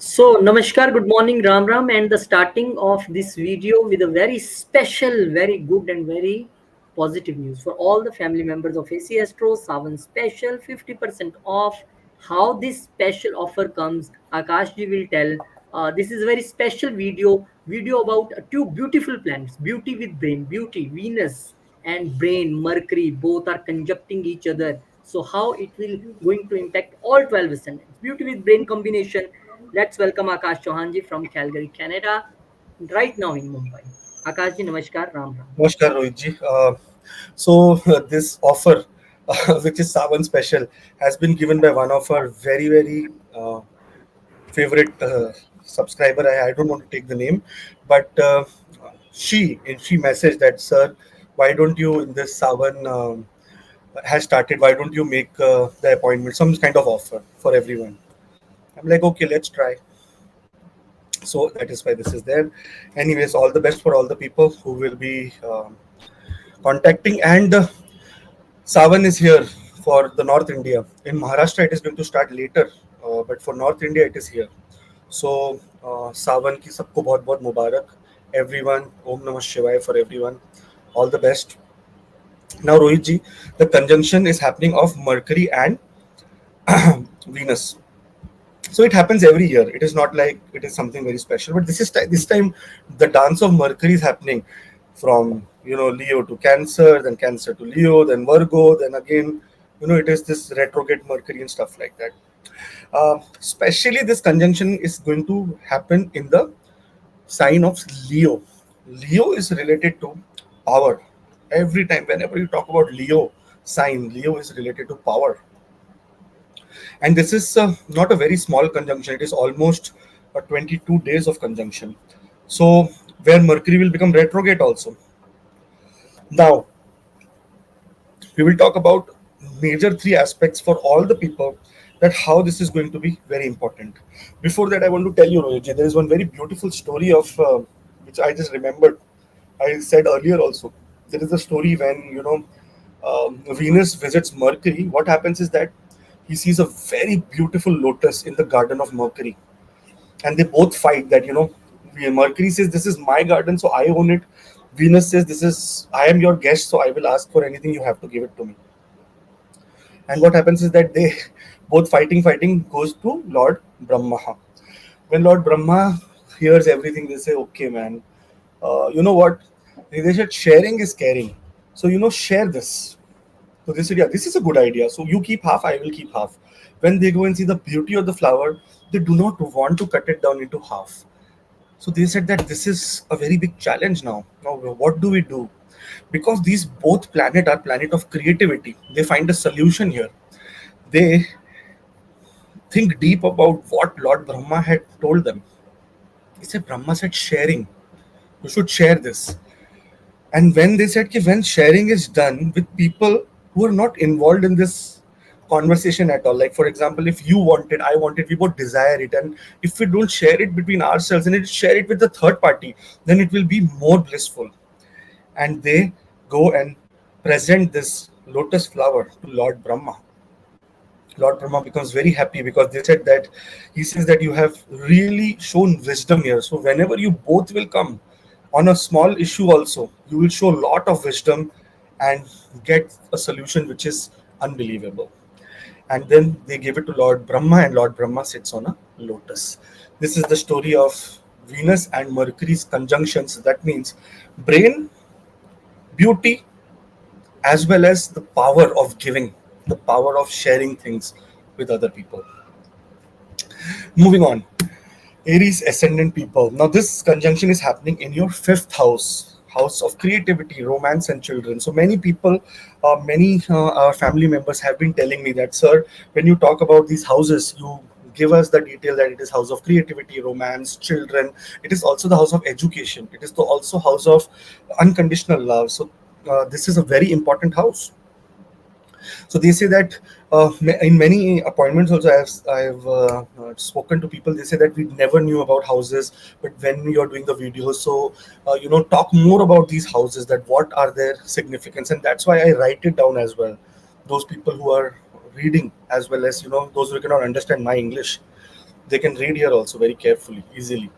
So, Namaskar, good morning, Ram Ram, and the starting of this video with a very special, very good, and very positive news for all the family members of AC Astro. Savan special 50% off. How this special offer comes, Akashji will tell. This is a very special video about two beautiful planets, beauty with brain, beauty, Venus and brain, Mercury, both are conjuncting each other. So, how it will going to impact all 12 ascendants? Beauty with brain combination. Let's welcome Akash Chauhanji from Calgary, Canada, right now in Mumbai. Akashji, namaskar, Ram Ram. Namaskar, Rohitji. This offer, which is Savan special, has been given by one of our very favorite subscriber. I don't want to take the name, but she messaged that, sir, why don't you in this Savan has started? Why don't you make the appointment some kind of offer for everyone? I'm like, okay, let's try. So that is why this is there. Anyways, all the best for all the people who will be contacting and. Savan is here for the North India. In Maharashtra, it is going to start later, but for North India, it is here. So, Savan ki sabko bahut bahut Mubarak. Everyone, Om Namah Shivaya for everyone. All the best. Now, Rohit ji, the conjunction is happening of Mercury and Venus. So it happens every year. It is not like it is something very special, but this time the dance of Mercury is happening from Leo to Cancer, then Cancer to Leo, then Virgo, then again it is this retrograde Mercury and stuff like that. Especially this conjunction is going to happen in the sign of Leo. Leo is related to power. Every time, whenever you talk about Leo sign, Leo is related to power. And this is not a very small conjunction. It is almost 22 days of conjunction. So where Mercury will become retrograde also. Now, we will talk about major three aspects for all the people, that how this is going to be very important. Before that, I want to tell you, Rohit, there is one very beautiful story of which I just remembered. I said earlier also. There is a story when Venus visits Mercury. What happens is that he sees a very beautiful lotus in the garden of Mercury, and they both fight that Mercury says, this is my garden, so I own it. Venus says, this is, I am your guest, so I will ask for anything, you have to give it to me. And what happens is that they both fighting goes to Lord Brahma. When Lord Brahma hears everything, they say, okay man, you know what, they said sharing is caring, so share this. So they said, yeah, this is a good idea. So you keep half, I will keep half. When they go and see the beauty of the flower, they do not want to cut it down into half. So they said that this is a very big challenge now. Now, what do we do? Because these both planet are planet of creativity. They find a solution here. They think deep about what Lord Brahma had told them. He said, Brahma said sharing. You should share this. And when they said that when sharing is done with people who are not involved in this conversation at all, like for example, if you want it, I want it, we both desire it, and if we don't share it between ourselves and share it with the third party, then it will be more blissful. And they go and present this lotus flower to Lord Brahma. Lord Brahma becomes very happy because they said that he says that you have really shown wisdom here. So whenever you both will come on a small issue also, you will show a lot of wisdom and get a solution which is unbelievable. And then they give it to Lord Brahma, and Lord Brahma sits on a lotus. This is the story of Venus and Mercury's conjunctions. That means brain, beauty, as well as the power of giving, the power of sharing things with other people. Moving on, Aries ascendant people. Now, this conjunction is happening in your fifth house, house of creativity, romance, and children. So, many people, many our family members have been telling me that, sir, when you talk about these houses, you give us the detail that it is house of creativity, romance, children. It is also the house of education. It is the also house of unconditional love. So, this is a very important house. So they say that in many appointments also I've spoken to people. They say that we never knew about houses, but when you're doing the videos, so talk more about these houses, that what are their significance, and that's why I write it down as well. Those people who are reading, as well as those who cannot understand my English, They can read here also very carefully, easily.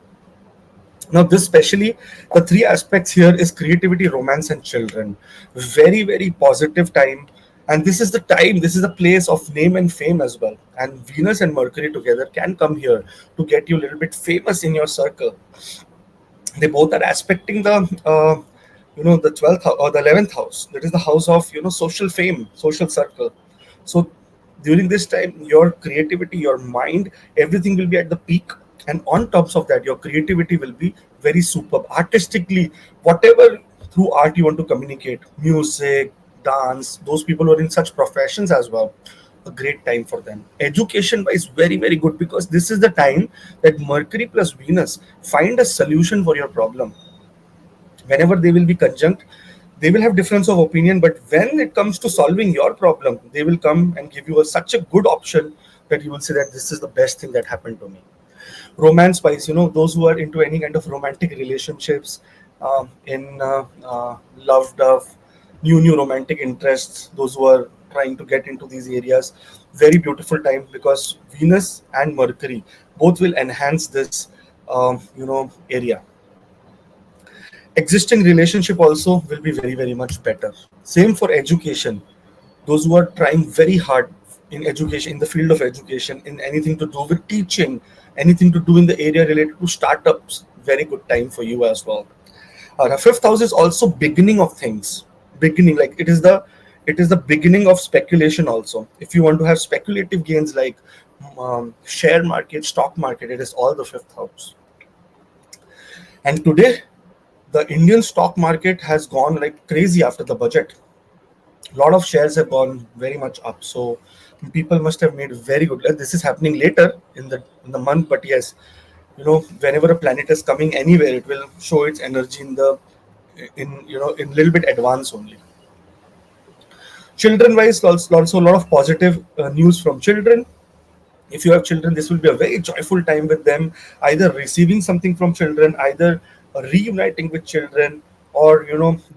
Now, this specially, the three aspects here is creativity, romance, and children. Very, very positive time. And this is the time, this is the place of name and fame as well. And Venus and Mercury together can come here to get you a little bit famous in your circle. They both are aspecting the the 12th or the 11th house. That is the house of social fame, social circle. So during this time, your creativity, your mind, everything will be at the peak. And on tops of that, your creativity will be very superb artistically. Whatever through art you want to communicate, music, dance, those people who are in such professions as well, a great time for them. Education wise, very, very good, because this is the time that Mercury plus Venus find a solution for your problem. Whenever they will be conjunct, they will have difference of opinion, but when it comes to solving your problem, they will come and give you such a good option that you will say that this is the best thing that happened to me. Romance wise, those who are into any kind of romantic relationships, in love, dove, new romantic interests, those who are trying to get into these areas, very beautiful time, because Venus and Mercury both will enhance this area. Existing relationship also will be very, very much better. Same for education. Those who are trying very hard in education, in the field of education, in anything to do with teaching, anything to do in the area related to startups, very good time for you as well. The fifth house is also beginning of things. Beginning, like it is the beginning of speculation also. If you want to have speculative gains like share market, stock market, it is all the fifth house. And today, the Indian stock market has gone like crazy after the budget. A lot of shares have gone very much up. So people must have made very good. This is happening later in the month, but yes, whenever a planet is coming anywhere, it will show its energy in little bit advance only. Children wise, also a lot of positive news from children. If you have children, this will be a very joyful time with them, either receiving something from children, either reuniting with children, or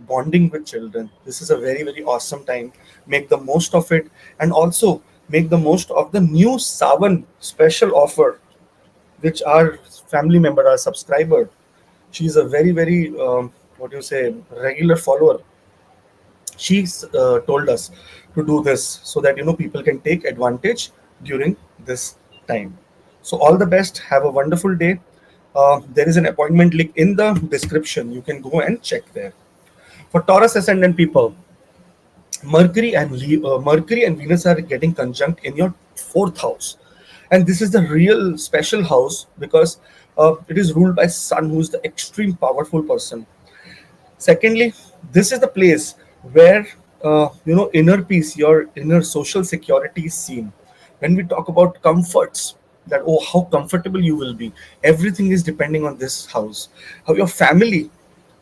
bonding with children. This is a very, very awesome time. Make the most of it, and also make the most of the new Savan special offer, which our family member, our subscriber, she's a very, very what do you say, regular follower. She's told us to do this so that people can take advantage during this time. So all the best, have a wonderful day. There is an appointment link in the description, you can go and check there. For Taurus ascendant people, Mercury and Venus are getting conjunct in your fourth house, and this is the real special house because it is ruled by Sun, who is the extreme powerful person. Secondly, this is the place where inner peace, your inner social security is seen. When we talk about comforts, that how comfortable you will be, everything is depending on this house. How your family,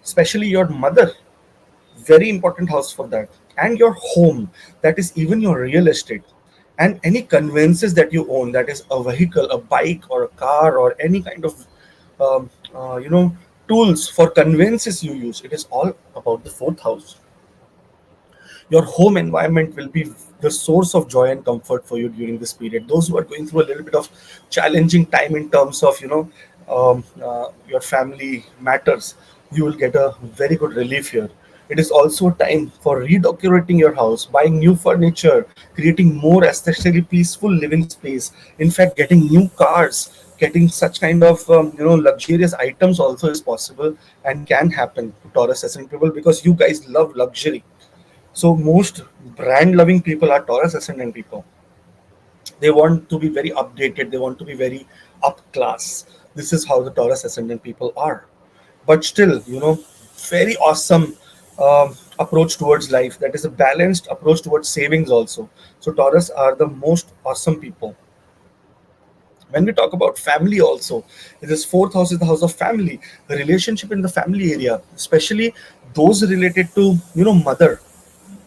especially your mother, very important house for that, and your home, that is even your real estate, and any conveyances that you own, that is a vehicle, a bike or a car, or any kind of um, uh, you know tools for conveyances you use, it is all about the fourth house. Your home environment will be the source of joy and comfort for you during this period. Those who are going through a little bit of challenging time in terms of your family matters, you will get a very good relief here. It is also a time for redecorating your house, buying new furniture, creating more aesthetically peaceful living space. In fact, getting new cars, getting such kind of luxurious items also is possible and can happen to Taurus ascendant people, because you guys love luxury. So most brand loving people are Taurus ascendant people. They want to be very updated. They want to be very up class. This is how the Taurus ascendant people are. But still, very awesome approach towards life. That is a balanced approach towards savings also. So Taurus are the most awesome people. When we talk about family also, this fourth house is the house of family. The relationship in the family area, especially those related to mother,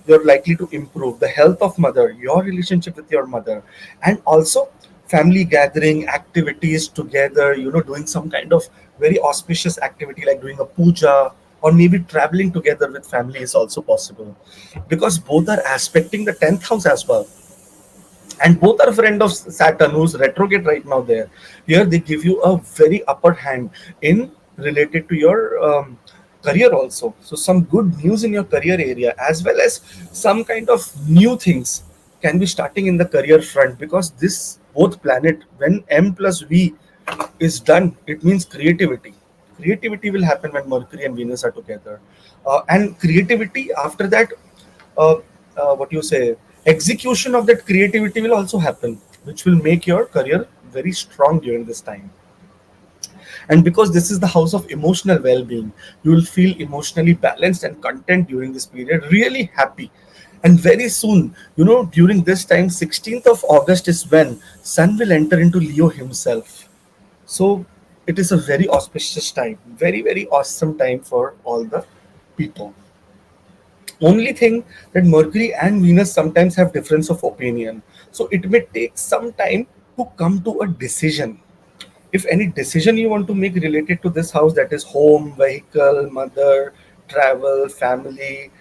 you're likely to improve the health of mother, your relationship with your mother, and also family gathering activities together, doing some kind of very auspicious activity like doing a puja, or maybe traveling together with family is also possible, because both are aspecting the 10th house as well. and both are friend of Saturn, who's retrograde right now there. Here they give you a very upper hand in related to your career also. So some good news in your career area, as well as some kind of new things can be starting in the career front, because this both planet, when M plus V is done, it means creativity. Creativity will happen when Mercury and Venus are together, and creativity after that, uh, what you say, execution of that creativity will also happen, which will make your career very strong during this time. And because this is the house of emotional well-being, you will feel emotionally balanced and content during this period, really happy. And very soon, during this time, 16th of August is when Sun will enter into Leo himself. So it is a very auspicious time, very, very awesome time for all the people. Only thing that Mercury and Venus sometimes have difference of opinion. So it may take some time to come to a decision. If any decision you want to make related to this house, that is home, vehicle, mother, travel, family,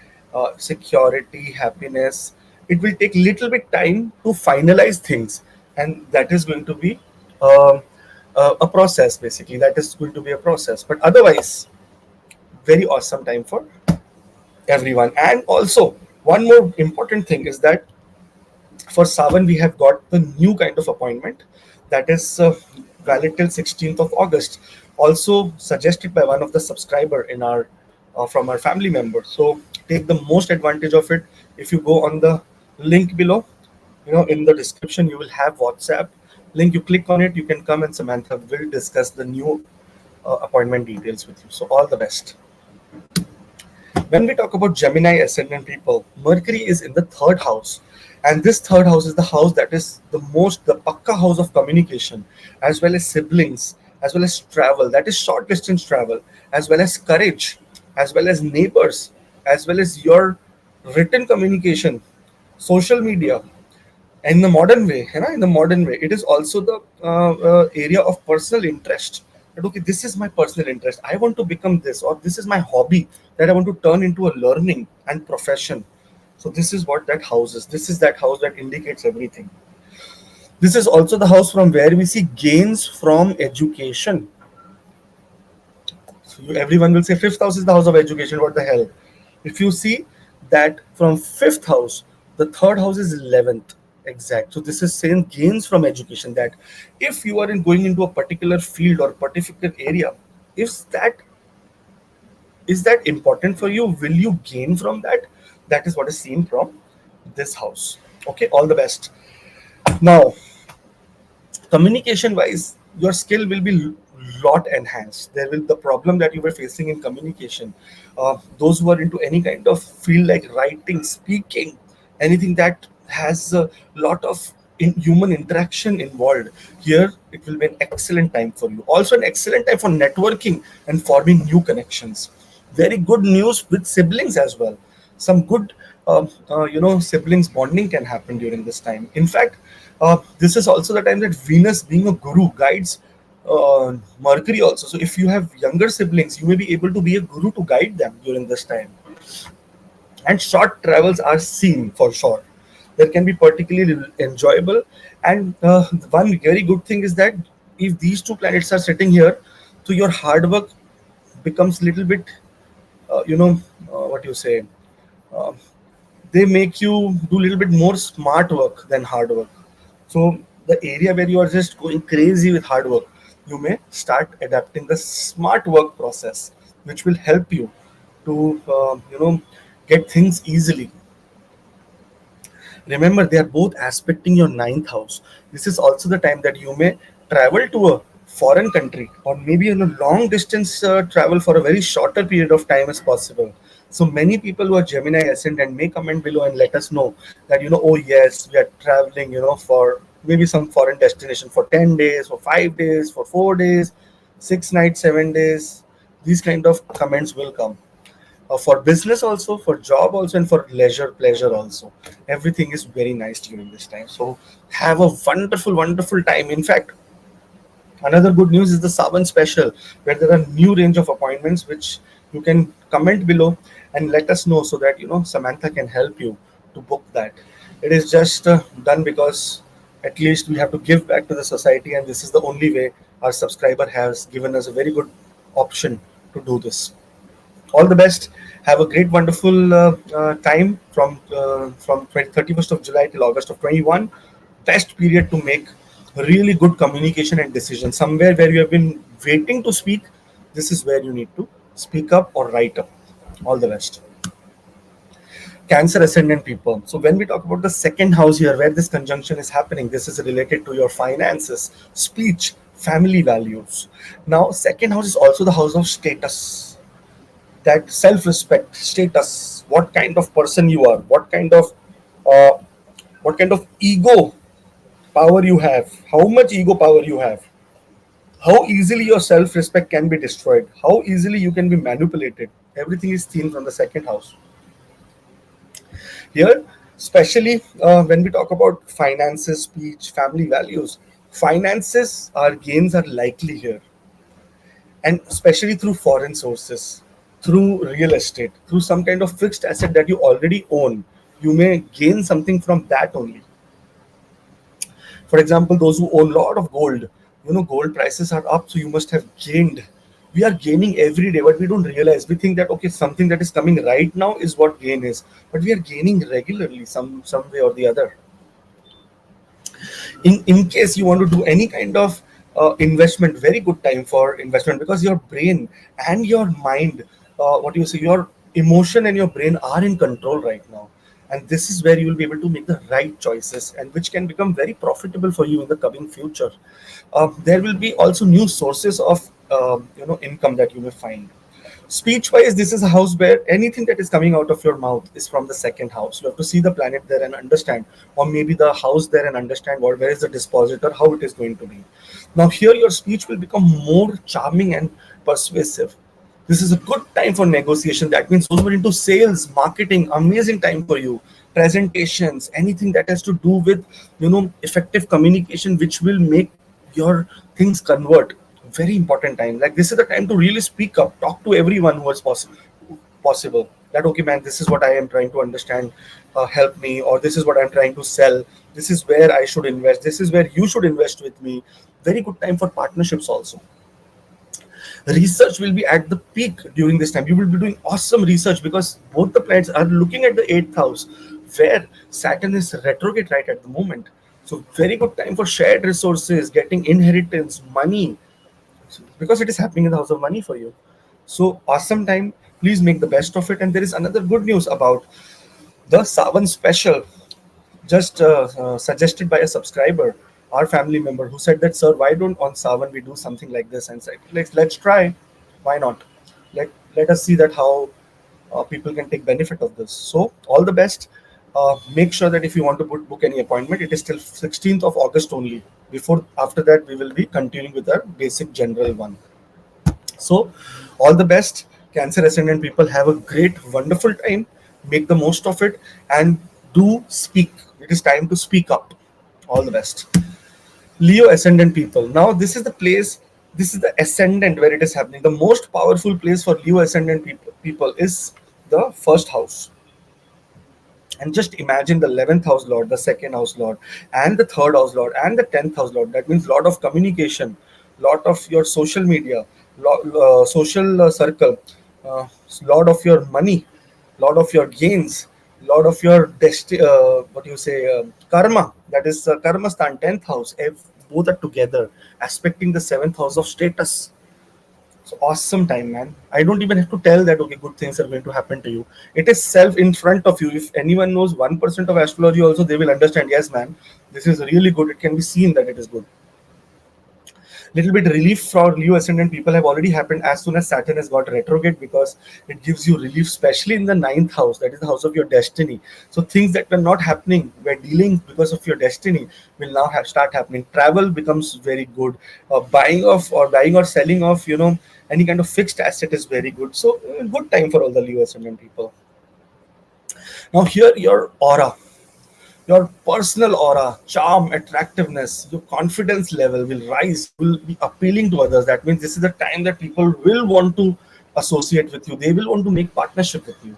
security, happiness, it will take little bit time to finalize things, and that is going to be um, a process. Basically, that is going to be a process. But otherwise, very awesome time for everyone. And also, one more important thing is that for Savan, we have got the new kind of appointment that is valid till 16th of August, also suggested by one of the subscriber in our from our family member. So take the most advantage of it. If you go on the link below, in the description, you will have WhatsApp link. You click on it, you can come, and Samantha will discuss the new appointment details with you. So all the best. When we talk about Gemini ascendant people, Mercury is in the third house. And this third house is the house that is the pakka house of communication, as well as siblings, as well as travel, that is short distance travel, as well as courage, as well as neighbors, as well as your written communication, social media, in the modern way, in the modern way, it is also the area of personal interest. That okay, this is my personal interest. I want to become this, or this is my hobby that I want to turn into a learning and profession. So this is what that house is. This is that house that indicates everything. This is also the house from where we see gains from education. So everyone will say fifth house is the house of education. What the hell? If you see that from fifth house, the third house is 11th. Exact. So this is saying gains from education. That if you are going into a particular field or particular area, if that is that important for you, will you gain from that? That is what is seen from this house. Okay, all the best. Now, communication wise, your skill will be lot enhanced. There will the problem that you were facing in communication, those who are into any kind of field like writing, speaking, anything that has a lot of human interaction involved, here it will be an excellent time for you. Also an excellent time for networking and forming new connections. Very good news with siblings as well. Some good siblings bonding can happen during this time. In fact, this is also the time that Venus, being a guru, guides Mercury also. So if you have younger siblings, you may be able to be a guru to guide them during this time. And short travels are seen for sure. That can be particularly enjoyable. And one very good thing is that if these two planets are sitting here, so your hard work becomes little bit, what you say, uh, they make you do a little bit more smart work than hard work. So the area where you are just going crazy with hard work, you may start adapting the smart work process, which will help you to get things easily. Remember, they are both aspecting your ninth house. This is also the time that you may travel to a foreign country, or maybe in a long distance travel for a very shorter period of time as possible. So many people who are Gemini ascendant may comment below and let us know that, oh yes, we are traveling, for maybe some foreign destination for 10 days, for 5 days, for 4 days, 6 nights, 7 days. These kind of comments will come for business also, for job also, and for leisure pleasure also. Everything is very nice during this time, so have a wonderful, wonderful time. In fact, another good news is the Savan special, where there are new range of appointments which you can comment below and let us know, so that Samantha can help you to book that. It is just done because At least we have to give back to the society, and this is the only way. Our subscriber has given us a very good option to do this. All the best. Have a great, wonderful time from 31st of July till August of 21. Best period to make really good communication and decision. Somewhere where you have been waiting to speak, this is where you need to speak up or write up. All the best. Cancer ascendant people. So when we talk about the second house here, where this conjunction is happening, this is related to your finances, speech, family values. Now, second house is also the house of status, that self-respect, status, what kind of person you are, uh, what kind of ego power you have, how much ego power you have, how easily your self-respect can be destroyed, how easily you can be manipulated. Everything is seen from the second house here, especially when we talk about finances, speech, family values. Finances, our gains are likely here, and especially through foreign sources, through real estate, through some kind of fixed asset that you already own. You may gain something from that only. For example, those who own a lot of gold, gold prices are up, so you must have gained. We are gaining every day, but we don't realize. We think that okay, something that is coming right now is what gain is, but we are gaining regularly, some way or the other. In case you want to do any kind of investment, very good time for investment, because your brain and your mind, what you say, your emotion and your brain are in control right now, and this is where you will be able to make the right choices, and which can become very profitable for you in the coming future. There will be also new sources of income that you may find. Speech wise, this is a house where anything that is coming out of your mouth is from the second house. You have to see the planet there and understand, or maybe the house there and understand where is the dispositor, how it is going to be. Now, here your speech will become more charming and persuasive. This is a good time for negotiation. That means those who are into sales, marketing, amazing time for you. Presentations, anything that has to do with effective communication, which will make your things convert. Very important time. Like this is the time to really speak up, talk to everyone who is possible. That okay, man, this is what I am trying to understand. Help me, or this is what I'm trying to sell. This is where I should invest. This is where you should invest with me. Very good time for partnerships also. Research will be at the peak during this time. You will be doing awesome research because both the planets are looking at the eighth house, where Saturn is retrograde right at the moment. So very good time for shared resources, getting inheritance, money, because it is happening in the house of money for you. So awesome time. Please make the best of it. And there is another good news about the Savan special, just suggested by a subscriber, our family member, who said that, sir, why don't on Savan we do something like this? And said, let's try. Why not? Let us see that how people can take benefit of this. So all the best. Make sure that if you want to book any appointment, it is till 16th of August only. Before after that, we will be continuing with our basic general one. So all the best. Cancer ascendant people, have a great, wonderful time. Make the most of it and do speak. It is time to speak up. All the best. Leo ascendant people. Now this is the place. This is the ascendant where it is happening. The most powerful place for Leo ascendant people is the first house. And just imagine the 11th house lord, the second house lord, and the third house lord, and the 10th house lord. That means lot of communication, lot of your social media, social circle, lot of your money, lot of your gains, lot of your what you say, karma. That is karma stan, 10th house. Both are together, aspecting the 7th house of status. So awesome time, man. I don't even have to tell that okay, good things are going to happen to you. It is self in front of you. If anyone knows 1% of astrology, also they will understand. Yes, man, this is really good. It can be seen that it is good. Little bit relief for Leo ascendant people have already happened as soon as Saturn has got retrograde, because it gives you relief, especially in the ninth house. That is the house of your destiny. So things that were not happening, were dealing because of your destiny, will now start happening. Travel becomes very good. Buying or selling of any kind of fixed asset is very good. So good time for all the Leo ascendant people. Now here your aura, your personal aura, charm, attractiveness, your confidence level will rise. You will be appealing to others. That means this is the time that people will want to associate with you. They will want to make partnership with you.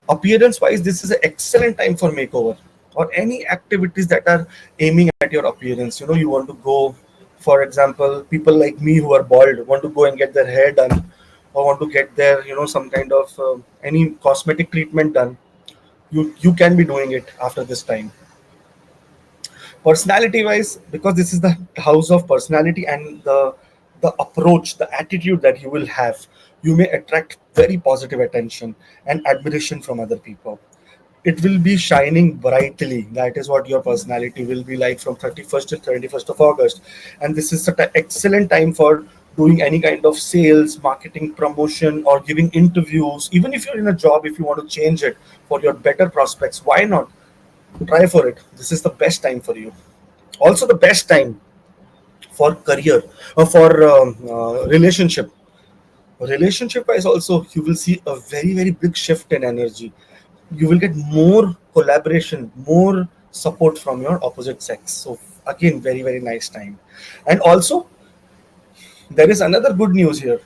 Appearance wise, this is an excellent time for makeover. or any activities that are aiming at your appearance. You want to go, for example, people like me who are bald want to go and get their hair done, or want to get their some kind of any cosmetic treatment done. You can be doing it after this time. Personality wise, because this is the house of personality and the approach, the attitude that you will have, you may attract very positive attention and admiration from other people. It will be shining brightly. That is what your personality will be like from 31st to 31st of August. And this is such an excellent time for doing any kind of sales, marketing, promotion, or giving interviews. Even if you're in a job, if you want to change it for your better prospects, why not? Try for it. This is the best time for you. Also the best time for career or for relationship wise also, you will see a very very big shift in energy. You will get more collaboration, more support from your opposite sex. So again, very very nice time. And also there is another good news here,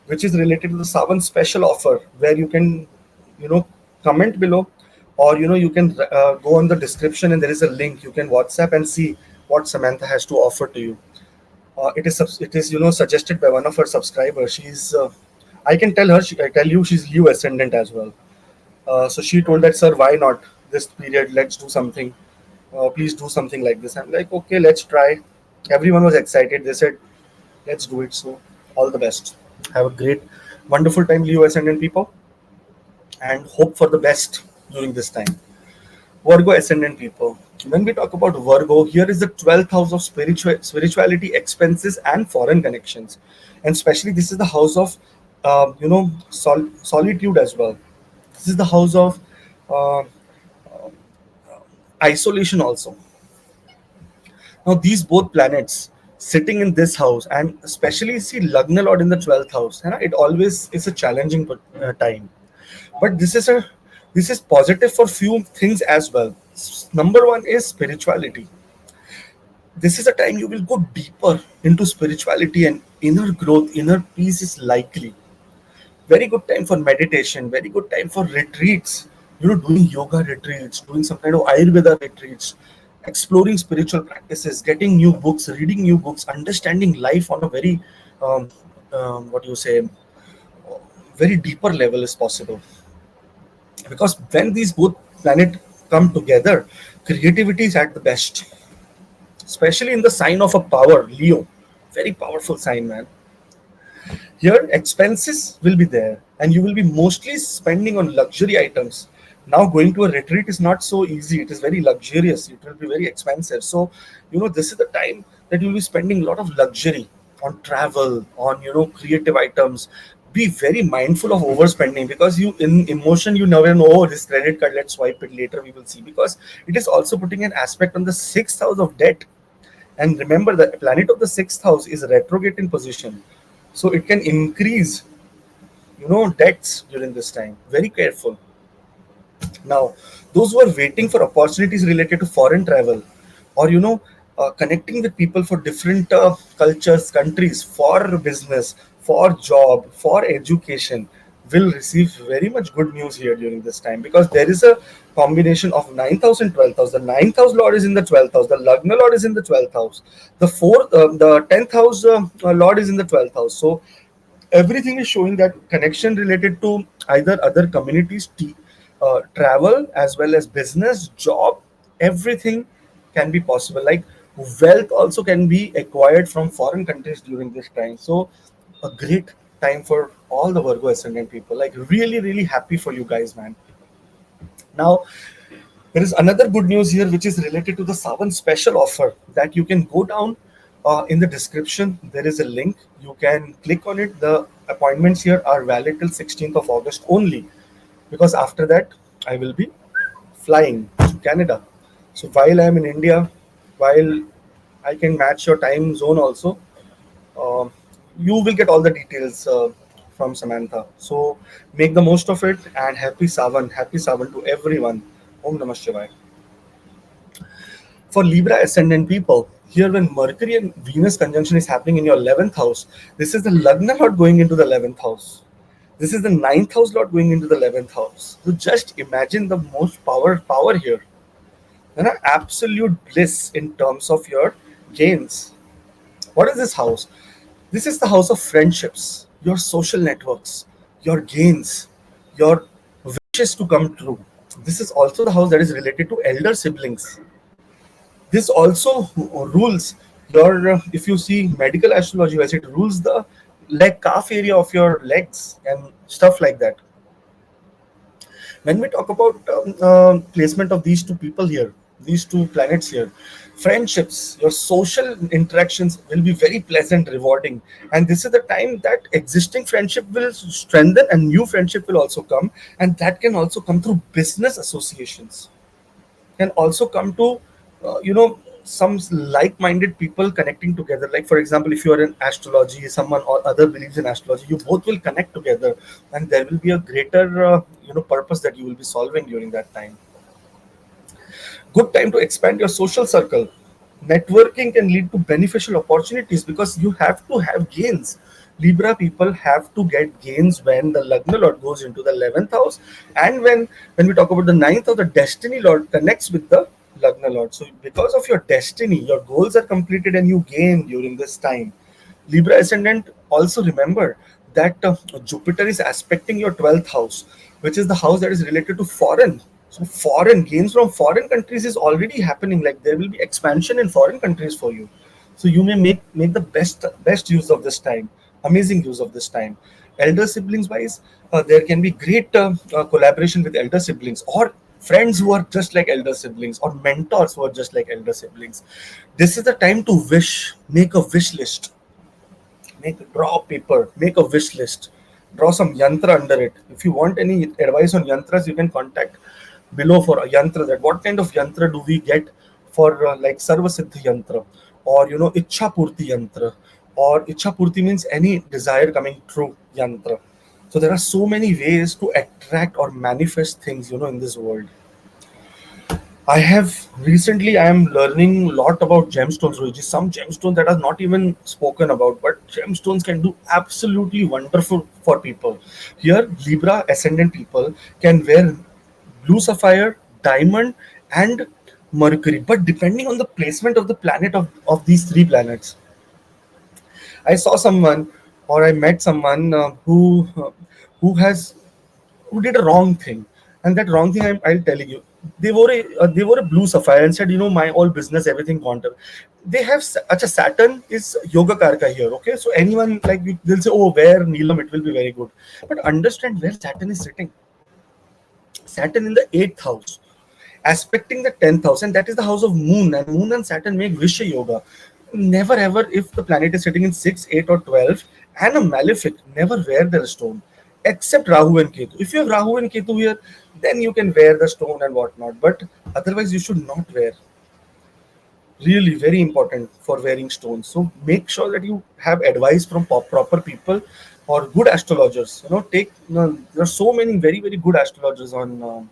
which is related to the Savan special offer, where you can, you know, comment below, or you can go on the description and there is a link. You can WhatsApp and see what Samantha has to offer to you. It is suggested by one of her subscribers. She's I can tell her. I tell you, she's Leo ascendant as well. So she told that, sir, why not this period? Let's do something. Please do something like this. I'm like, okay, let's try. Everyone was excited. They said, let's do it. So all the best. Have a great, wonderful time, Leo ascendant people, and hope for the best during this time. Virgo ascendant people. When we talk about Virgo, here is the 12th house of spirituality, expenses, and foreign connections. And especially, this is the house of, solitude as well. This is the house of uh, isolation also. Now, these both planets sitting in this house, and especially see Lagna Lord in the 12th house, it always is a challenging time. But this is positive for few things as well. Number one is spirituality. This is a time you will go deeper into spirituality, and inner growth, inner peace is likely. Very good time for meditation, very good time for retreats, doing yoga retreats, doing some kind of Ayurveda retreats, exploring spiritual practices, getting new books, reading new books, understanding life on a very um, what do you say, very deeper level is possible. Because when these both planets come together, creativity is at the best, especially in the sign of a power, Leo. Very powerful sign, man. Here, expenses will be there, and you will be mostly spending on luxury items. Now, going to a retreat is not so easy. It is very luxurious. It will be very expensive. So, this is the time that you'll be spending a lot of luxury on travel, on creative items. Be very mindful of overspending, because you, in emotion, you never know. Oh, this credit card, let's swipe it later. We will see, because it is also putting an aspect on the sixth house of debt. And remember, the planet of the sixth house is retrograde in position, so it can increase debts during this time. Very careful. Now, those who are waiting for opportunities related to foreign travel, or connecting with people for different cultures, countries, for business, for job, for education, will receive very much good news here during this time, because there is a combination of 9th house and 12th house. The 9th house lord is in the 12th house, the Lagna lord is in the 12th house, the 10th house lord is in the 12th house. So everything is showing that connection related to either other communities, travel, as well as business, job. Everything can be possible. Like, wealth also can be acquired from foreign countries during this time. So a great time for all the Virgo ascendant people. Like, really really happy for you guys, man. Now, there is another good news here, which is related to the Savan special offer, that you can go down in the description. There is a link. You can click on it. The appointments here are valid till 16th of August only, because after that I will be flying to Canada. So while I am in India, while I can match your time zone also, uh, you will get all the details from Samantha. So make the most of it, and happy Savan to everyone. Om Namah Shivaya. For Libra ascendant people, here when Mercury and Venus conjunction is happening in your 11th house, this is the Lagna Lord going into the 11th house. This is the 9th house Lord going into the 11th house. So just imagine the most power here. absolute bliss in terms of your gains. What is this house? This is the house of friendships, your social networks, your gains, your wishes to come true. This is also the house that is related to elder siblings. This also rules your, if you see medical astrology wise, it rules the leg calf area of your legs and stuff like that. When we talk about placement of these two people here, these two planets here, friendships, your social interactions will be very pleasant, rewarding, and this is the time that existing friendship will strengthen and new friendship will also come, and that can also come through business associations, can also come to some like-minded people connecting together. Like for example, if you are in astrology, someone or other believes in astrology, you both will connect together, and there will be a greater purpose that you will be solving during that time. Good time to expand your social circle. Networking can lead to beneficial opportunities because you have to have gains. Libra people have to get gains when the Lagna Lord goes into the 11th house, and when we talk about the ninth house, the Destiny Lord connects with the Lagna Lord. So, because of your destiny, your goals are completed and you gain during this time. Libra ascendant, also remember that Jupiter is aspecting your 12th house, which is the house that is related to foreign. So foreign gains from foreign countries is already happening. Like there will be expansion in foreign countries for you. So you may make the best use of this time, amazing use of this time. Elder siblings wise, there can be great collaboration with elder siblings or friends who are just like elder siblings or mentors who are just like elder siblings. This is the time to wish, make a wish list, draw paper, make a wish list, draw some yantra under it. If you want any advice on yantras, you can contact below for a yantra, that what kind of yantra do we get for like sarva siddhi yantra, or ichha purti yantra, or ichha purti means any desire coming true yantra. So there are so many ways to attract or manifest things in this world. I am learning a lot about gemstones, Rohit. Some gemstones that are not even spoken about, but gemstones can do absolutely wonderful for people. Here, Libra ascendant people can wear blue sapphire, diamond, and Mercury. But depending on the placement of the planet of these three planets, I saw someone or I met someone who did a wrong thing, and that wrong thing I'll tell you. They wore a blue sapphire and said, my all business, everything quantum. They have Acha, Saturn is yoga karka here. Okay, so anyone like they'll say, oh, where Neelam, it will be very good. But understand where Saturn is sitting. Saturn in the 8th house, aspecting the 10th house, and that is the house of Moon. And Moon and Saturn make Visha Yoga. Never ever, if the planet is sitting in 6, 8, or 12, and a malefic, never wear their stone, except Rahu and Ketu. If you have Rahu and Ketu here, then you can wear the stone and whatnot. But otherwise, you should not wear. Really, very important for wearing stones. So make sure that you have advice from proper people or good astrologers. There are so many very very good astrologers on.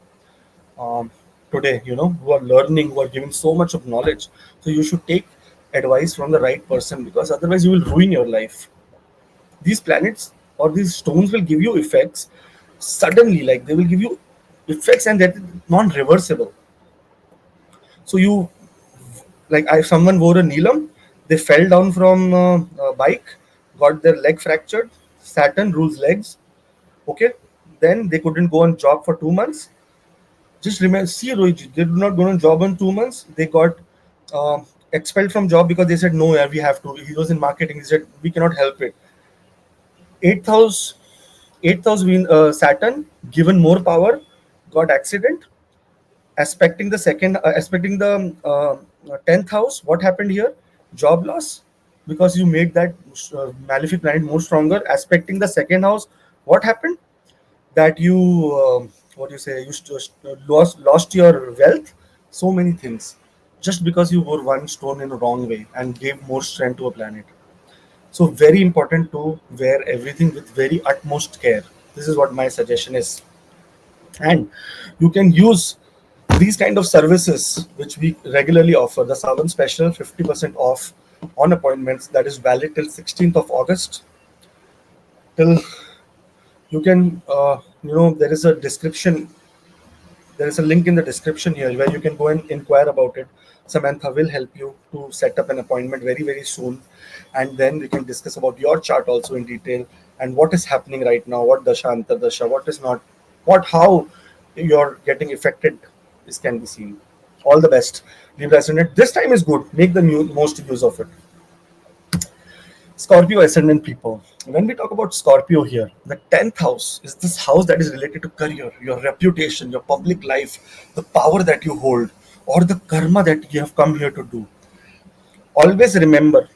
Today, who are learning, who are giving so much of knowledge. So you should take advice from the right person, because otherwise you will ruin your life. These planets or these stones will give you effects suddenly, like they will give you effects and that non-reversible. So you, like, if someone wore a Neelam, they fell down from a bike, got their leg fractured. Saturn rules legs. Okay, then they couldn't go on job for 2 months. Just remember, see Rohit, they did not go on job in 2 months. They got expelled from job because they said no, yeah, we have to. He was in marketing. He said we cannot help it. 8th house, 8th house, Saturn given more power, got accident. Aspecting the 10th house. What happened here? Job loss, because you made that malefic planet more stronger. Aspecting the second house. What happened? That you what do you say, you lost your wealth, so many things, just because you wore one stone in a wrong way and gave more strength to a planet. So very important to wear everything with very utmost care. This is what my suggestion is. And you can use these kind of services which we regularly offer. The Savan special, 50% off on appointments, that is valid till 16th of August. Till, you can there is a description There is a link in the description here where you can go and inquire about it. Samantha will help you to set up an appointment very, very soon. And then we can discuss about your chart also in detail and what is happening right now, what dasha, antardasha, what is not, how you're getting affected. This can be seen. All the best. Libra ascendant. This time is good. Make the most use of it. Scorpio ascendant people. When we talk about Scorpio here, the 10th house is this house that is related to career, your reputation, your public life, the power that you hold, or the karma that you have come here to do. Always remember,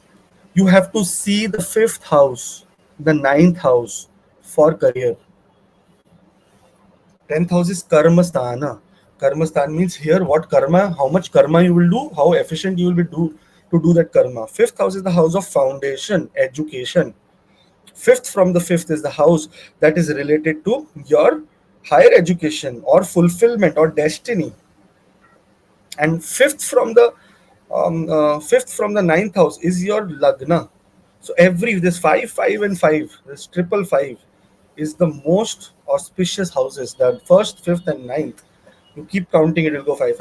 you have to see the 5th house, the 9th house for career. 10th house is karma sthana. Karma sthana means here what karma, how much karma you will do, how efficient you will be to do that karma. 5th house is the house of foundation, education. Fifth from the fifth is the house that is related to your higher education or fulfillment or destiny. And fifth from the ninth house is your lagna. So every this five and five, this triple five is the most auspicious houses. The first, fifth, and ninth. You keep counting, it will go five.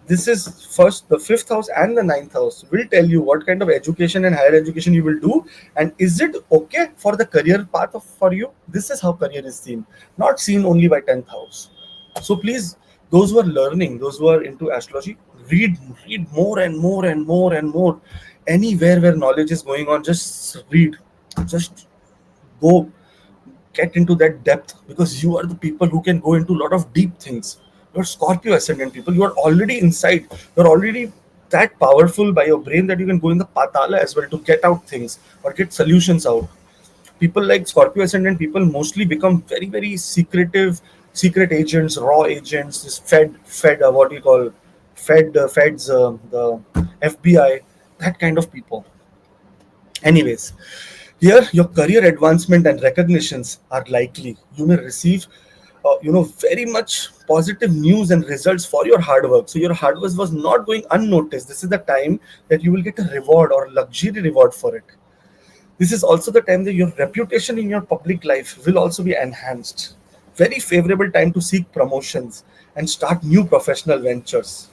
This is first the 5th house and the ninth house will tell you what kind of education and higher education you will do, and is it okay for the career path for you. This is how career is seen, not seen only by 10th house. So please, those who are learning, those who are into astrology, read more and more and more and more. Anywhere where knowledge is going on, just read, just go get into that depth, because you are the people who can go into a lot of deep things. You're Scorpio ascendant people, you are already inside, you're already that powerful by your brain that you can go in the patala as well to get out things or get solutions out. People like Scorpio ascendant people mostly become very, very secretive, secret agents, raw agents, this what do you call, feds, the FBI, that kind of people. Anyways, here, your career advancement and recognitions are likely. You may receive, very much positive news and results for your hard work. So your hard work was not going unnoticed. This is the time that you will get a reward or luxury reward for it. This is also the time that your reputation in your public life will also be enhanced. Very favorable time to seek promotions and start new professional ventures.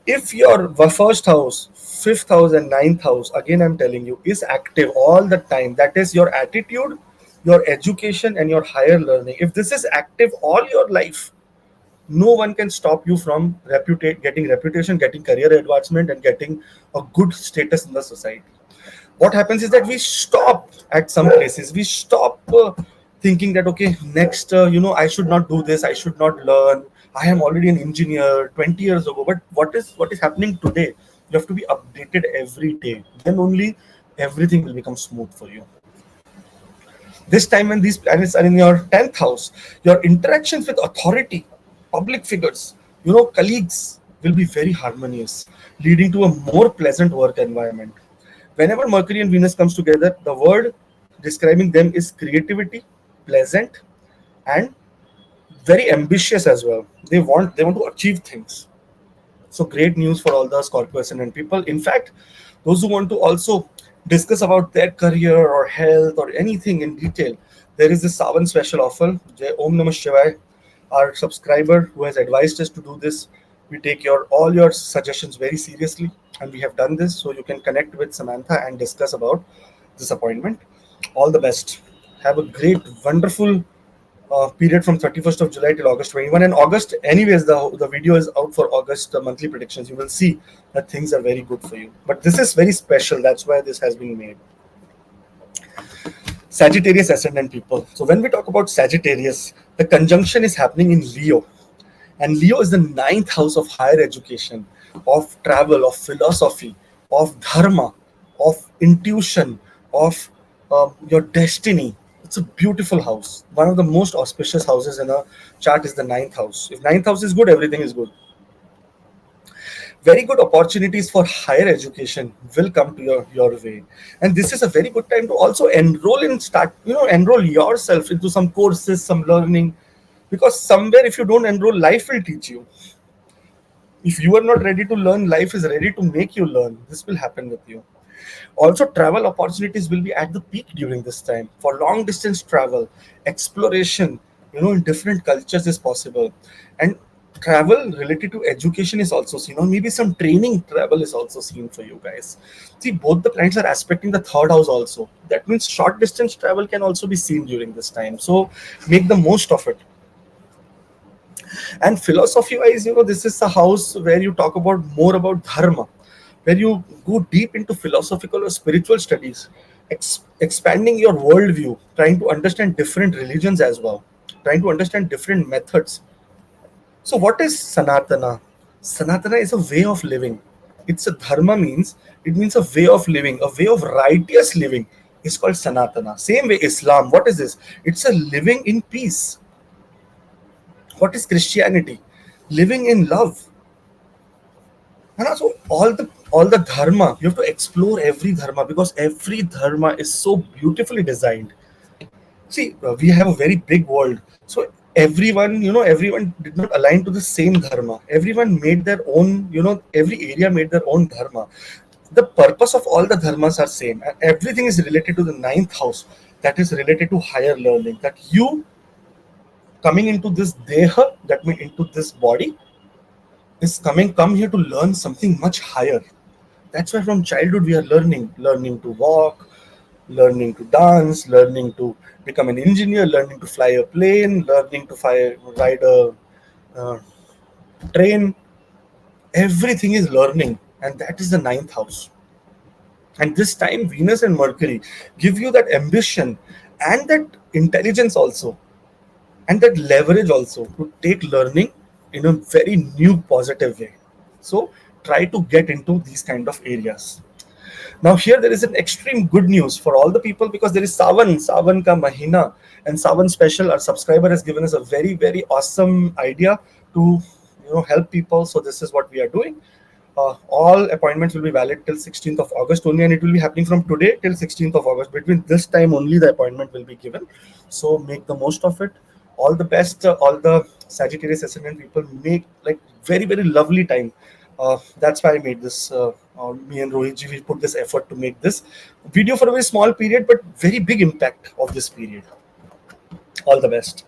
If your first house, fifth house, and ninth house, again I'm telling you, is active all the time, that is your attitude, your education, and your higher learning. If this is active all your life, no one can stop you from getting reputation, getting career advancement, and getting a good status in the society. What happens is that we stop at some places, we stop thinking that okay, next, I should not do this, I should not learn, I am already an engineer 20 years ago. But what is happening today, you have to be updated every day, then only everything will become smooth for you. This time when these planets are in your 10th house, your interactions with authority, public figures, colleagues will be very harmonious, leading to a more pleasant work environment. Whenever Mercury and Venus comes together, the word describing them is creativity, pleasant, and very ambitious as well. They want to achieve things. So great news for all the Scorpio ascendant people. In fact, those who want to also discuss about their career or health or anything in detail, there is this Savan special offer. Jai Om Namah Shivaya. Our subscriber who has advised us to do this, we take all your suggestions very seriously, and we have done this. So you can connect with Samantha and discuss about this appointment. All the best. Have a great, wonderful period from 31st of July till August 21. And August, anyways, the video is out for August monthly predictions. You will see that things are very good for you. But this is very special. That's why this has been made. Sagittarius ascendant people. So when we talk about Sagittarius, the conjunction is happening in Leo. And Leo is the ninth house of higher education, of travel, of philosophy, of dharma, of intuition, of your destiny. It's a beautiful house. One of the most auspicious houses in a chart is the ninth house. If ninth house is good, everything is good. Very good opportunities for higher education will come to your way. And this is a very good time to also enroll yourself into some courses, some learning, because somewhere if you don't enroll, life will teach you. If you are not ready to learn, life is ready to make you learn. This will happen with you. Also, travel opportunities will be at the peak during this time for long distance travel, exploration, in different cultures is possible. And travel related to education is also seen, or maybe some training travel is also seen for you guys. See, both the planets are aspecting the third house also. That means short distance travel can also be seen during this time, so make the most of it. And philosophy wise, this is a house where you talk about more about dharma, where you go deep into philosophical or spiritual studies, expanding your worldview, trying to understand different religions as well, trying to understand different methods. So what is sanatana? Sanatana is a way of living. It's a dharma, means it means a way of living, a way of righteous living is called sanatana. Same way Islam, what is this? It's a living in peace. What is Christianity? Living in love. And also all the dharma, you have to explore every dharma, because every dharma is so beautifully designed. See, we have a very big world, so everyone did not align to the same dharma. Everyone made their own, every area made their own dharma. The purpose of all the dharmas are same, and everything is related to the ninth house, that is related to higher learning, that you coming into this deha, that means into this body, is come here to learn something much higher. That's why from childhood we are learning to walk, learning to dance, learning to become an engineer, learning to fly a plane, learning to ride a uh, train. Everything is learning, and that is the ninth house. And this time, Venus and Mercury give you that ambition and that intelligence also, and that leverage also to take learning in a very new positive way. So try to get into these kind of areas. Now here there is an extreme good news for all the people, because there is Savan ka Mahina, and Savan special. Our subscriber has given us a very very awesome idea to help people. So this is what we are doing. All appointments will be valid till 16th of August only, and it will be happening from today till 16th of August. Between this time only the appointment will be given. So make the most of it. All the best, all the Sagittarius ascendant people, make like very very lovely time. That's why I made this. Me and Rohit we put this effort to make this video for a very small period, but very big impact of this period. All the best.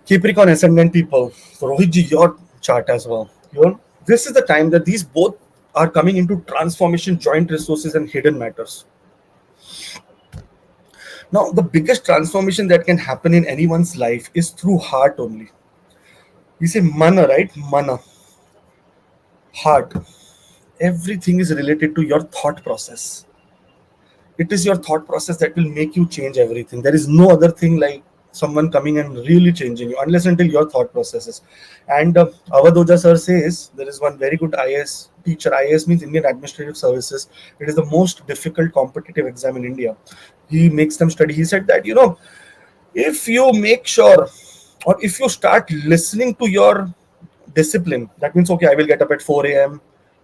Capricorn ascendant people, Rohit ji, your chart as well. This is the time that these both are coming into transformation, joint resources, and hidden matters. Now, the biggest transformation that can happen in anyone's life is through heart only. We say mana, right? Mana. Heart. Everything is related to your thought process. It is your thought process that will make you change everything. There is no other thing like someone coming and really changing you, unless until your thought processes. And Avadoja sir says there is one very good IAS teacher. IAS means Indian Administrative Services. It is the most difficult competitive exam in India. He makes them study. He said that if you make sure, or if you start listening to your discipline, that means okay, I will get up at 4 a.m.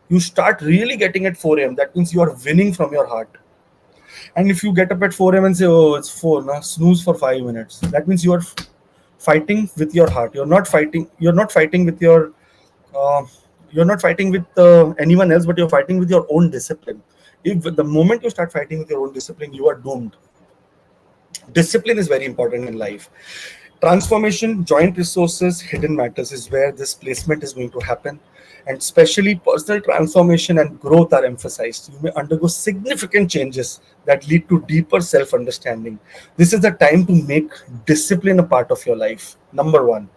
You start really getting at 4 a.m. That means you are winning from your heart. And if you get up at 4 a.m. and say, oh, it's 4, now snooze for 5 minutes, that means you are fighting with your heart. You're not fighting with your, uh, you're not fighting with anyone else, but you're fighting with your own discipline. If the moment you start fighting with your own discipline, you are doomed. Discipline is very important in life. Transformation, joint resources, hidden matters is where this placement is going to happen. And especially personal transformation and growth are emphasized. You may undergo significant changes that lead to deeper self understanding. This is the time to make discipline a part of your life. Number one.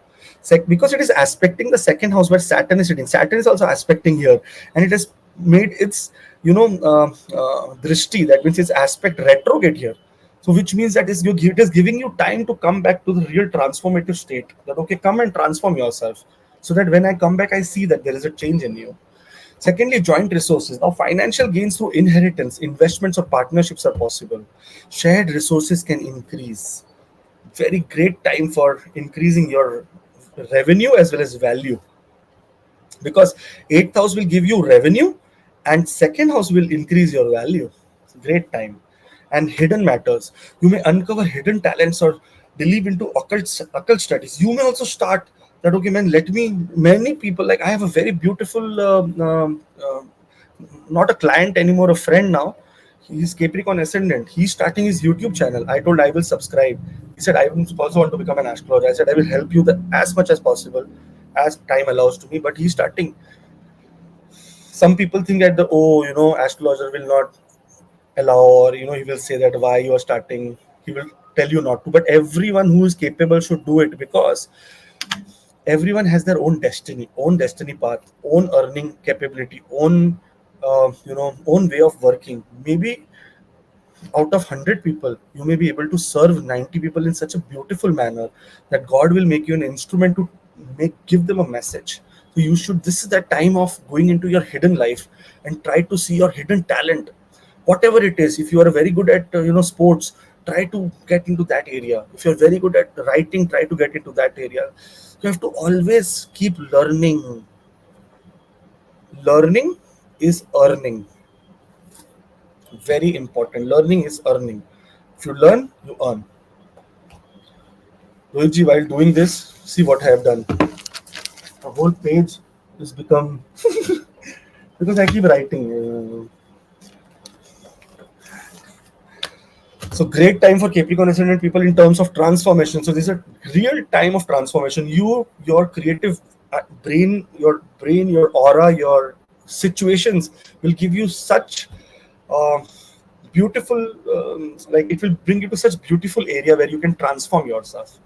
Because it is aspecting the second house where Saturn is sitting. Saturn is also aspecting here, and it has made its drishti, that means its aspect retrograde here. So which means that it is giving you time to come back to the real transformative state. That okay, come and transform yourself, so that when I come back, I see that there is a change in you. Secondly, joint resources. Now, financial gains through inheritance, investments, or partnerships are possible. Shared resources can increase. Very great time for increasing your revenue as well as value, because eighth house will give you revenue and second house will increase your value. It's a great time. And hidden matters, you may uncover hidden talents or delve into occult studies. You may also start that okay man, let me, many people, like I have a very beautiful not a client anymore, a friend now. He's Capricorn ascendant. He's starting his YouTube channel. I told I will subscribe. He said I also want to become an astrologer. I said I will help you as much as possible, as time allows to me. But he's starting. Some people think that astrologer will not allow, or he will say that why you are starting. He will tell you not to. But everyone who is capable should do it, because everyone has their own destiny path, own earning capability, own way of working. Maybe out of 100 people you may be able to serve 90 people in such a beautiful manner that God will make you an instrument to give them a message. So you should, this is the time of going into your hidden life and try to see your hidden talent, whatever it is. If you are very good at sports, try to get into that area. If you're very good at writing, try to get into that area. You have to always keep learning. Learning is earning. Very important. Learning is earning. If you learn, you earn. Rohitji, while doing this, see what I have done. A whole page has become because I keep writing. So great time for Capricorn ascendant people in terms of transformation. So this is a real time of transformation. Your creative brain, your aura, your situations will give you such uh, beautiful, like it will bring you to such beautiful area where you can transform yourself.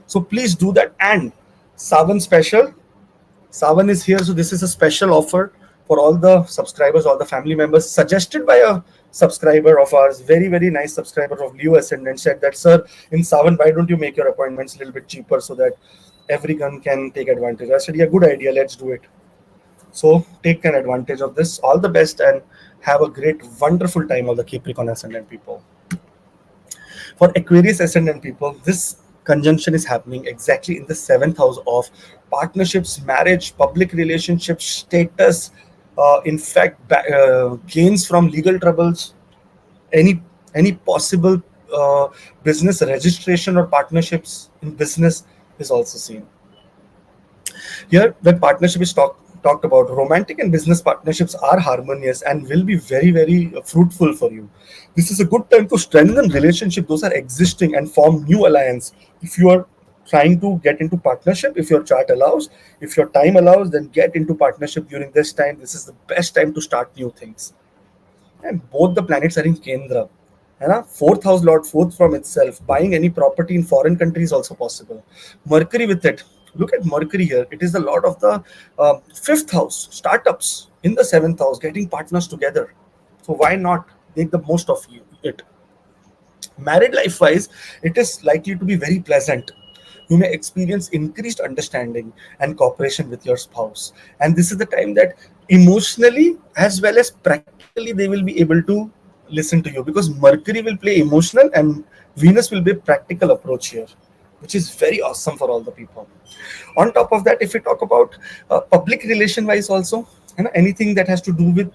So please do that. And Savan special, Savan is here, so this is a special offer for all the subscribers, all the family members, suggested by a subscriber of ours, very, very nice subscriber of Leo Ascendant, said that, sir, in Savan, why don't you make your appointments a little bit cheaper so that everyone can take advantage? I said, yeah, good idea, let's do it. So take an advantage of this. All the best and have a great, wonderful time, all the Capricorn Ascendant people. For Aquarius Ascendant people, this conjunction is happening exactly in the 7th house of partnerships, marriage, public relationships, status, in fact, gains from legal troubles, any possible business registration or partnerships in business is also seen. Here, when partnership is talked about, romantic and business partnerships are harmonious and will be very, very fruitful for you. This is a good time to strengthen relationship. Those are existing and form new alliance. If you are trying to get into partnership, if your chart allows, if your time allows, then get into partnership during this time. This is the best time to start new things. And both the planets are in Kendra. And fourth house lord, fourth from itself. Buying any property in foreign country is also possible. Mercury with it. Look at Mercury here. It is the lord of the fifth house. Startups in the 7th house, getting partners together. So why not make the most of it? Married life wise, it is likely to be very pleasant. You may experience increased understanding and cooperation with your spouse. And this is the time that emotionally as well as practically they will be able to listen to you, because Mercury will play emotional and Venus will be a practical approach here, which is very awesome for all the people. On top of that, if we talk about public relation wise also, anything that has to do with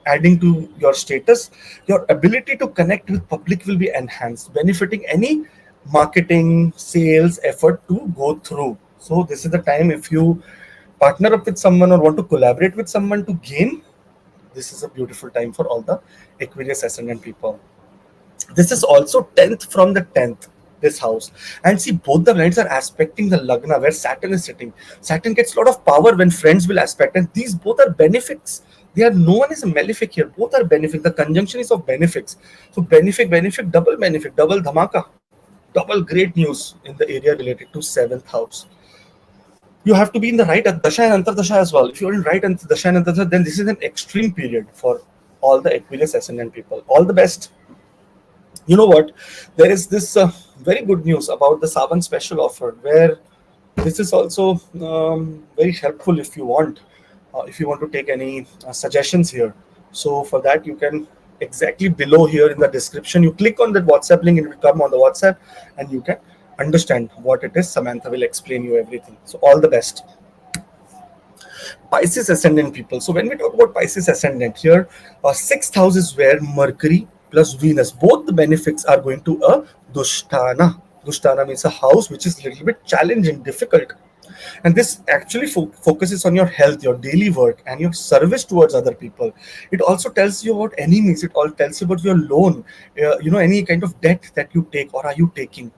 adding to your status, your ability to connect with public will be enhanced, benefiting any marketing sales effort to go through. So this is the time, if you partner up with someone or want to collaborate with someone to gain, this is a beautiful time for all the Aquarius ascendant people. This is also 10th from the 10th, this house. And see, both the planets are aspecting the Lagna where Saturn is sitting. Saturn gets a lot of power when friends will aspect, and these both are benefics. They are, no one is a malefic here. Both are benefic. The conjunction is of benefics. So benefic, double dhamaka, double great news in the area related to 7th house. You have to be in the right dasha and antardasha as well. If you're in right dasha and antardasha, then this is an extreme period for all the Aquarius ascendant people. All the best. You know what? There is this very good news about the Savan special offer, where this is also very helpful if you want. If you want to take any suggestions here. So for that, you can exactly below here in the description, you click on that WhatsApp link, it will come on the WhatsApp and you can understand what it is. Samantha will explain you everything. So all the best. Pisces ascendant people. So when we talk about Pisces ascendant here, 6th house is where Mercury plus Venus, both the benefics are going to a Dushtana. Dushtana means a house which is a little bit challenging, difficult. And this actually focuses on your health, your daily work, and your service towards other people. It also tells you about enemies. It all tells you about your loan, any kind of debt that you take or are you taking,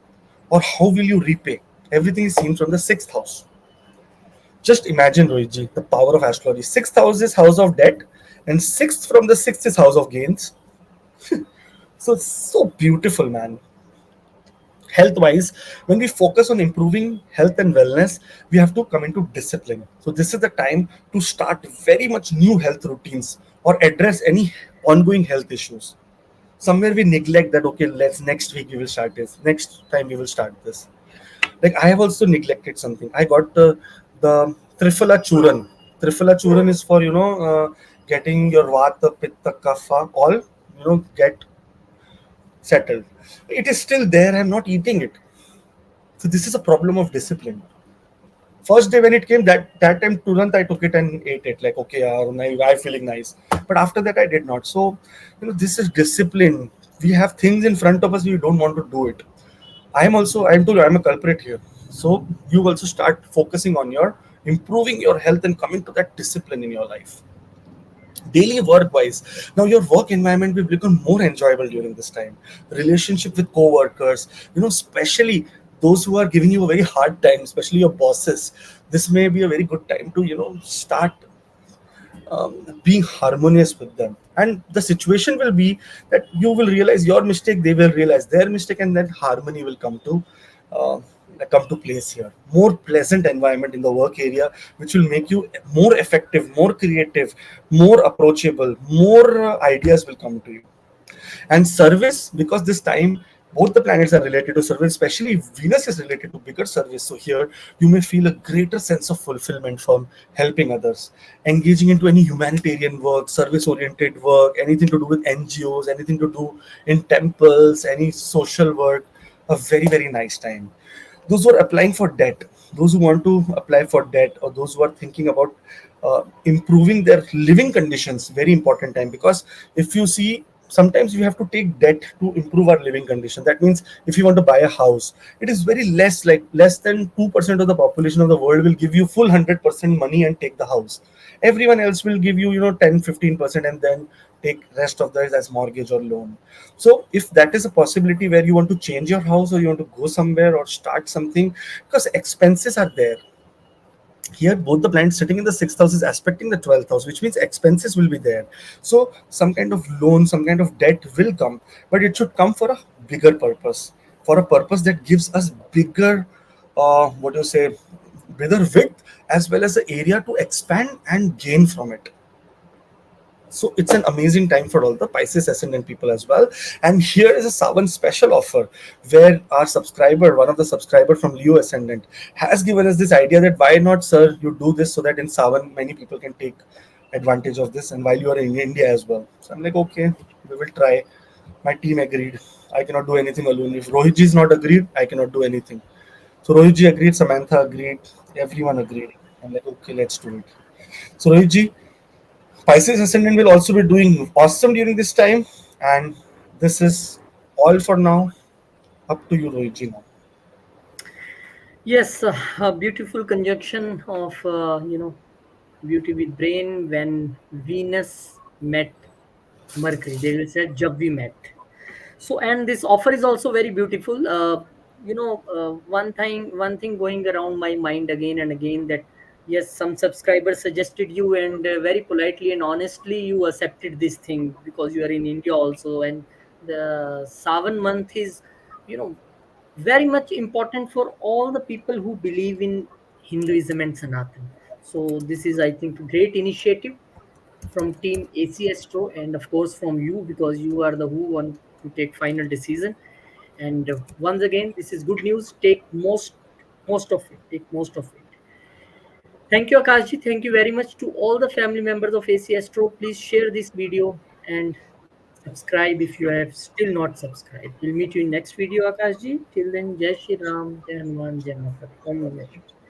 or how will you repay. Everything is seen from the sixth house. Just imagine, Rohitji, the power of astrology. Sixth house is house of debt, and sixth from the sixth is house of gains. So it's so beautiful, man. Health wise, when we focus on improving health and wellness, we have to come into discipline. So this is the time to start very much new health routines or address any ongoing health issues. Somewhere we neglect that, okay, let's next week we will start this, next time we will start this. Like I have also neglected something. I got the Trifala Churan. Trifala Churan is for getting your Vata, Pitta, Kapha all get settled. It is still there. I'm not eating it. So this is a problem of discipline. First day when it came, that time Turant I took it and ate it. Like okay, I'm feeling nice. But after that I did not. So this is discipline. We have things in front of us. We don't want to do it. I'm a culprit here. So you also start focusing on your improving your health and coming to that discipline in your life. Daily work wise, now your work environment will become more enjoyable during this time. Relationship with co-workers, especially those who are giving you a very hard time, especially your bosses. This may be a very good time to start being harmonious with them, and the situation will be that you will realize your mistake, they will realize their mistake, and then harmony will uh, come to place here. More pleasant environment in the work area, which will make you more effective, more creative, more approachable, more ideas will come to you. And service, because this time both the planets are related to service, especially Venus is related to bigger service. So here you may feel a greater sense of fulfillment from helping others, engaging into any humanitarian work, service oriented work, anything to do with NGOs, anything to do in temples, any social work. A very, very nice time. Those who are applying for debt, those who want to apply for debt, or those who are thinking about improving their living conditions, very important time. Because if you see, sometimes we have to take debt to improve our living condition. That means if you want to buy a house, it is very less, like less than 2% of the population of the world will give you full 100% money and take the house. Everyone else will give you 10-15%, and then take rest of that as mortgage or loan. So if that is a possibility where you want to change your house, or you want to go somewhere or start something, because expenses are there. Here both the planets sitting in the sixth house is aspecting the 12th house, which means expenses will be there. So some kind of loan, some kind of debt will come, but it should come for a bigger purpose, for a purpose that gives us bigger, what do you say, bigger width, as well as the area to expand and gain from it. So it's an amazing time for all the Pisces ascendant people as well. And here is a Savan special offer, where our subscriber, one of the subscriber from Leo ascendant, has given us this idea that why not, sir, you do this so that in Savan many people can take advantage of this, and while you are in India as well. So I'm like, okay, we will try. My team agreed. I cannot do anything alone. If Rohitji is not agreed, I cannot do anything. So Rohitji agreed, Samantha agreed, everyone agreed. I'm like, okay, let's do it. So Rohitji, Pisces Ascendant will also be doing awesome during this time. And this is all for now. Up to you, Rohitji, now. Yes, a beautiful conjunction of beauty with brain when Venus met Mercury. They will say "Jab we met." So, and this offer is also very beautiful. One thing going around my mind again and again, that yes, some subscribers suggested you, and very politely and honestly you accepted this thing because you are in India also, and the Savan month is, you know, very much important for all the people who believe in Hinduism and Sanatan. So this is, I think, a great initiative from Team AC Astro, and of course from you, because you are the who want to take final decision. And once again, this is good news. Take most of it. Take most of it. Thank you, Akashji. Thank you very much to all the family members of AC Astro. Please share this video and subscribe if you have still not subscribed. We'll meet you in next video, Akashji. Till then, Jai Shri Ram, Jai Hanuman, Jai Mata Di. Om Namah Shivaya.